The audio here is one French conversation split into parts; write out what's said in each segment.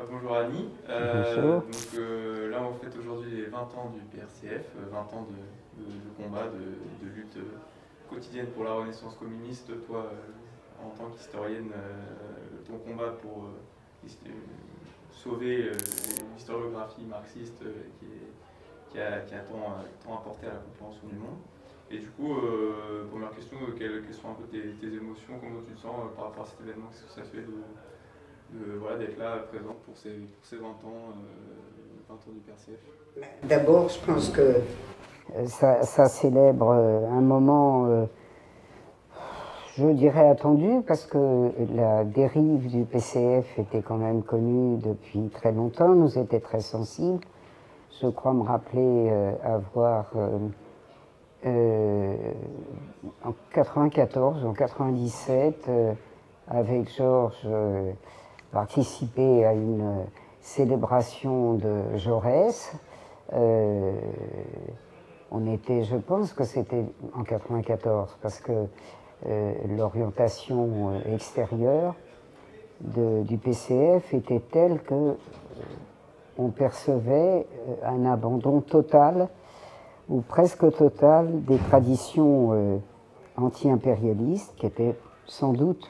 Bonjour Annie. Bonjour. Là, on fête aujourd'hui les 20 ans du PRCF, 20 ans de combat, de lutte quotidienne pour la renaissance communiste. Toi, en tant qu'historienne, ton combat pour sauver l'historiographie marxiste qui a tant apporté à la compréhension du monde. Et du coup, première question, quelles sont un peu tes émotions, comment tu te sens par rapport à cet événement? Qu'est-ce que ça fait voilà, d'être là, présente pour ces 20 ans, 20 ans du PRCF? D'abord, je pense que ça célèbre un moment, je dirais attendu, parce que la dérive du PCF était quand même connue depuis très longtemps, nous était très sensibles. Je crois me rappeler avoir, en 94, en 97, avec Georges, participé à une célébration de Jaurès. On était, je pense que c'était en 94, parce que l'orientation extérieure du PCF était telle que on percevait un abandon total, ou presque total, des traditions anti-impérialistes, qui étaient sans doute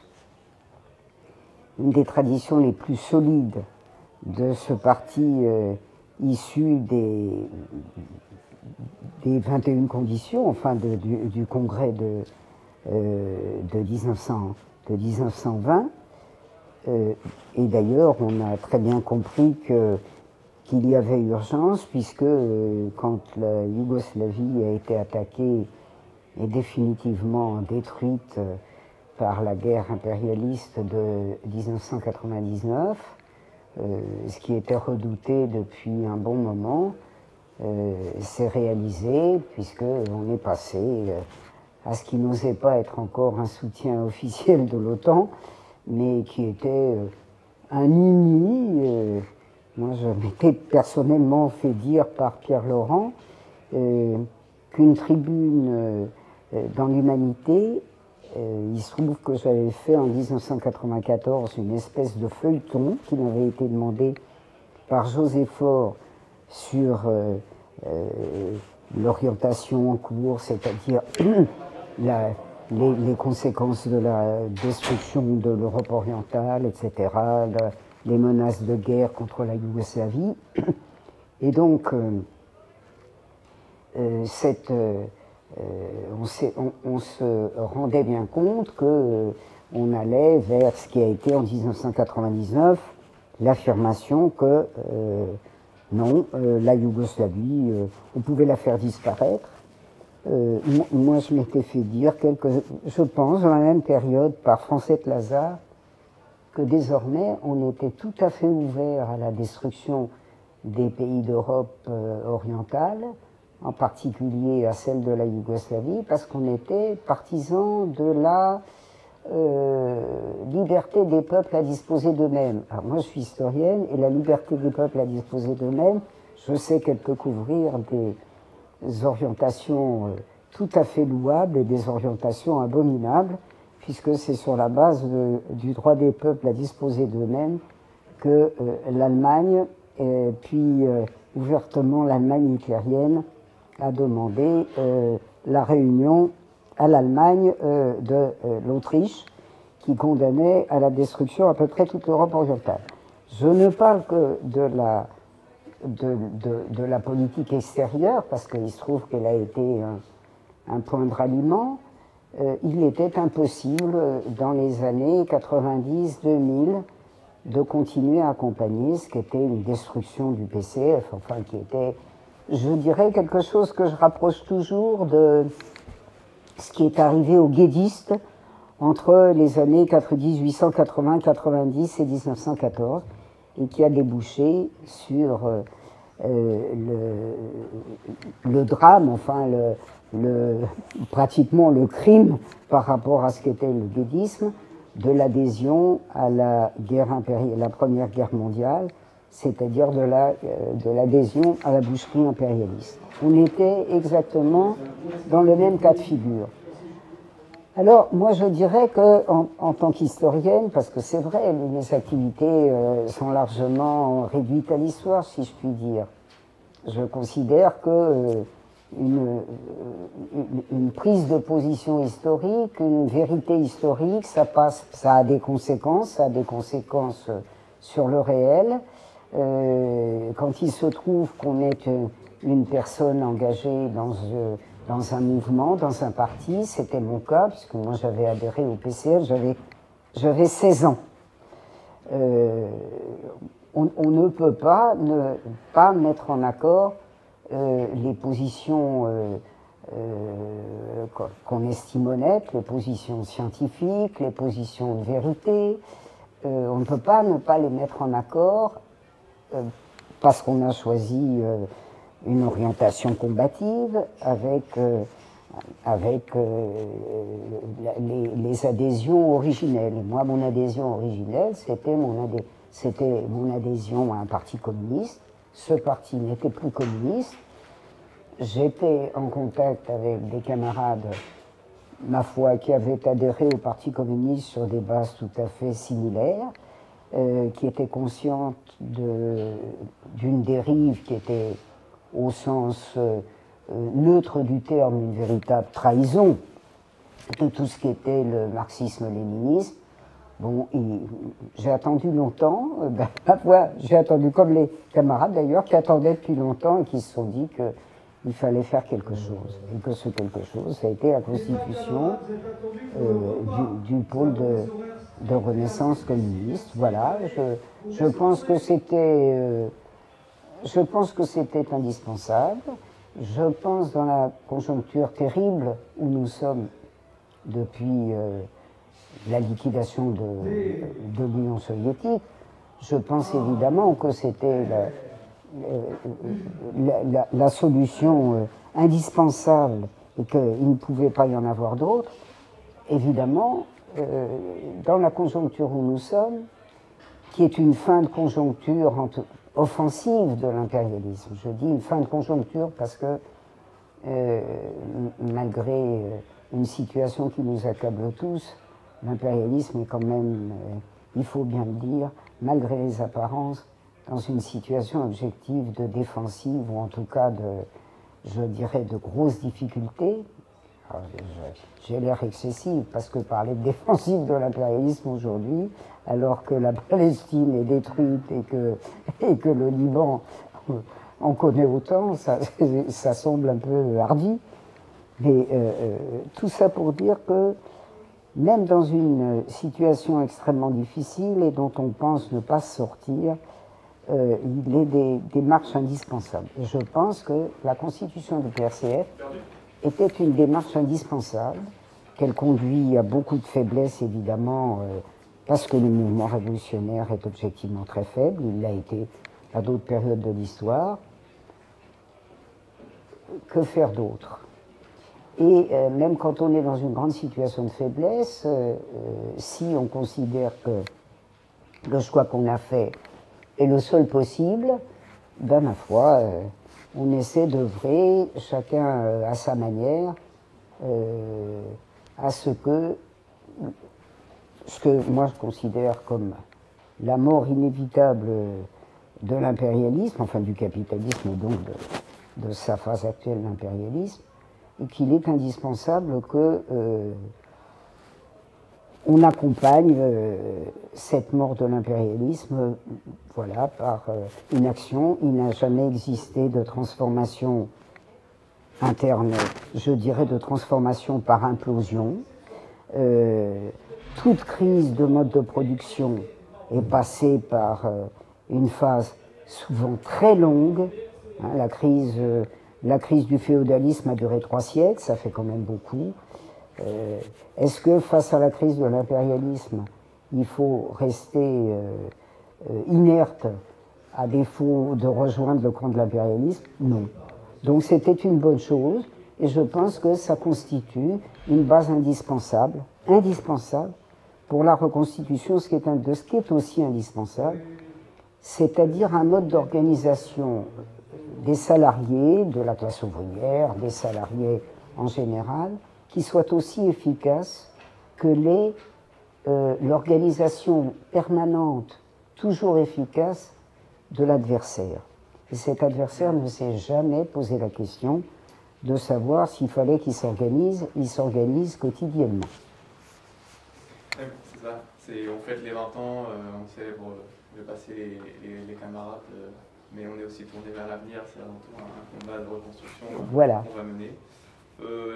une des traditions les plus solides de ce parti issu des 21 conditions, enfin du congrès de 1920. Et d'ailleurs, on a très bien compris qu'il y avait urgence, puisque quand la Yougoslavie a été attaquée et définitivement détruite par la guerre impérialiste de 1999, ce qui était redouté depuis un bon moment, s'est réalisé, puisqu'on est passé à ce qui n'osait pas être encore un soutien officiel de l'OTAN, mais qui était un nini. Moi, je m'étais personnellement fait dire par Pierre Laurent qu'une tribune dans l'Humanité, il se trouve que j'avais fait en 1994 une espèce de feuilleton qui m'avait été demandé par José Faure sur l'orientation en cours, c'est-à-dire les conséquences de la destruction de l'Europe orientale, etc., les menaces de guerre contre la Yougoslavie. Et donc, on se rendait bien compte qu'on allait vers ce qui a été en 1999 l'affirmation que non, la Yougoslavie, on pouvait la faire disparaître. Moi, je m'étais fait dire, je pense, dans la même période, par Francette Lazare, que désormais, on était tout à fait ouvert à la destruction des pays d'Europe orientale, en particulier à celle de la Yougoslavie, parce qu'on était partisans de la liberté des peuples à disposer d'eux-mêmes. Alors moi, je suis historienne, et la liberté des peuples à disposer d'eux-mêmes, je sais qu'elle peut couvrir des orientations tout à fait louables et des orientations abominables, puisque c'est sur la base du droit des peuples à disposer d'eux-mêmes que l'Allemagne, puis ouvertement l'Allemagne hitlérienne, a demandé la réunion à l'Allemagne de l'Autriche, qui condamnait à la destruction à peu près toute l'Europe orientale. Je ne parle que de la politique extérieure, parce qu'il se trouve qu'elle a été un point de ralliement. Il était impossible, dans les années 90-2000, de continuer à accompagner ce qui était une destruction du PCF, enfin qui était, je dirais, quelque chose que je rapproche toujours de ce qui est arrivé aux guédistes entre les années 1880, 90 et 1914, et qui a débouché sur le drame, enfin pratiquement le crime par rapport à ce qu'était le guédisme, de l'adhésion à la Première Guerre mondiale, c'est-à-dire de l'adhésion à la boucherie impérialiste. On était exactement dans le même cas de figure. Alors, moi, je dirais en tant qu'historienne, parce que c'est vrai, mes activités sont largement réduites à l'histoire, si je puis dire. Je considère que une prise de position historique, une vérité historique, ça a des conséquences, sur le réel. Quand il se trouve qu'on est une personne engagée dans un mouvement, dans un parti, c'était mon cas, puisque moi j'avais adhéré au PCF, j'avais 16 ans. On ne peut pas ne pas mettre en accord les positions qu'on estime honnêtes, les positions scientifiques, les positions de vérité. On ne peut pas ne pas les mettre en accord parce qu'on a choisi une orientation combative avec les adhésions originelles. Et moi, mon adhésion originelle, c'était mon adhésion à un parti communiste. Ce parti n'était plus communiste. J'étais en contact avec des camarades, ma foi, qui avaient adhéré au Parti communiste sur des bases tout à fait similaires, qui étaient conscientes d'une dérive qui était, au sens neutre du terme, une véritable trahison de tout ce qui était le marxisme-léninisme. Bon, j'ai attendu longtemps, j'ai attendu comme les camarades d'ailleurs, qui attendaient depuis longtemps et qui se sont dit qu'il fallait faire quelque chose. Et que ce quelque chose, ça a été la constitution du pôle de renaissance communiste. Voilà, je pense que c'était indispensable. Je pense, dans la conjoncture terrible où nous sommes depuis la liquidation de l'Union soviétique, je pense évidemment que c'était la solution indispensable et qu'il ne pouvait pas y en avoir d'autre. Évidemment, dans la conjoncture où nous sommes, qui est une fin de conjoncture offensive de l'impérialisme. Je dis une fin de conjoncture parce que malgré une situation qui nous accable tous, l'impérialisme est quand même, il faut bien le dire, malgré les apparences, dans une situation objective de défensive ou en tout cas je dirais, de grosses difficultés. J'ai l'air excessif parce que parler de défensive de l'impérialisme aujourd'hui, alors que la Palestine est détruite et que le Liban en connaît autant, ça semble un peu hardi. Mais tout ça pour dire que même dans une situation extrêmement difficile et dont on pense ne pas sortir, il est des marches indispensables. Et je pense que la constitution du PRCF était une démarche indispensable, qu'elle conduit à beaucoup de faiblesses, évidemment, parce que le mouvement révolutionnaire est objectivement très faible, il l'a été à d'autres périodes de l'histoire. Que faire d'autre? Et même quand on est dans une grande situation de faiblesse, si on considère que le choix qu'on a fait est le seul possible, ben ma foi, on essaie d'œuvrer, chacun à sa manière, à ce que moi je considère comme la mort inévitable de l'impérialisme, enfin du capitalisme et donc de sa phase actuelle, l'impérialisme, et qu'il est indispensable que on accompagne cette mort de l'impérialisme, voilà, par une action. Il n'a jamais existé de transformation interne, je dirais de transformation par implosion. Toute crise de mode de production est passée par une phase souvent très longue. Hein, la crise du féodalisme a duré 3 siècles, ça fait quand même beaucoup. Est-ce que face à la crise de l'impérialisme, il faut rester inerte à défaut de rejoindre le camp de l'impérialisme? Non. Donc c'était une bonne chose et je pense que ça constitue une base indispensable pour la reconstitution, ce qui est aussi indispensable, c'est-à-dire un mode d'organisation des salariés, de la classe ouvrière, des salariés en général, qui soit aussi efficace que l'organisation permanente, toujours efficace, de l'adversaire. Et cet adversaire ne s'est jamais posé la question de savoir s'il fallait qu'il s'organise. Il s'organise quotidiennement. Ouais, c'est ça. On fête les 20 ans, on célèbre le passé, les camarades, mais on est aussi tourné vers l'avenir. C'est avant tout un combat de reconstruction voilà. qu'on va mener.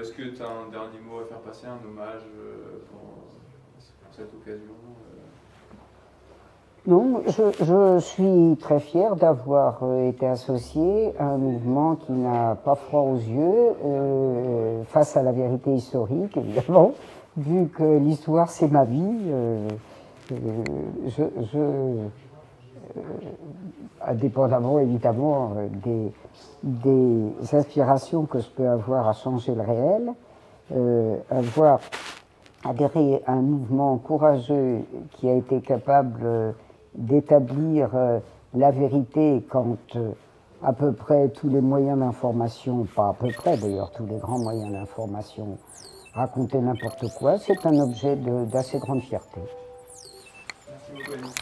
Est-ce que tu as un dernier mot à faire passer, un hommage pour cette occasion? Non, je suis très fier d'avoir été associé à un mouvement qui n'a pas froid aux yeux face à la vérité historique, évidemment, vu que l'histoire c'est ma vie. Indépendamment évidemment des aspirations que je peux avoir à changer le réel, avoir adhéré à un mouvement courageux qui a été capable d'établir la vérité quand à peu près tous les moyens d'information, pas à peu près d'ailleurs, tous les grands moyens d'information racontaient n'importe quoi, c'est un objet d'assez grande fierté. Merci beaucoup, Annie.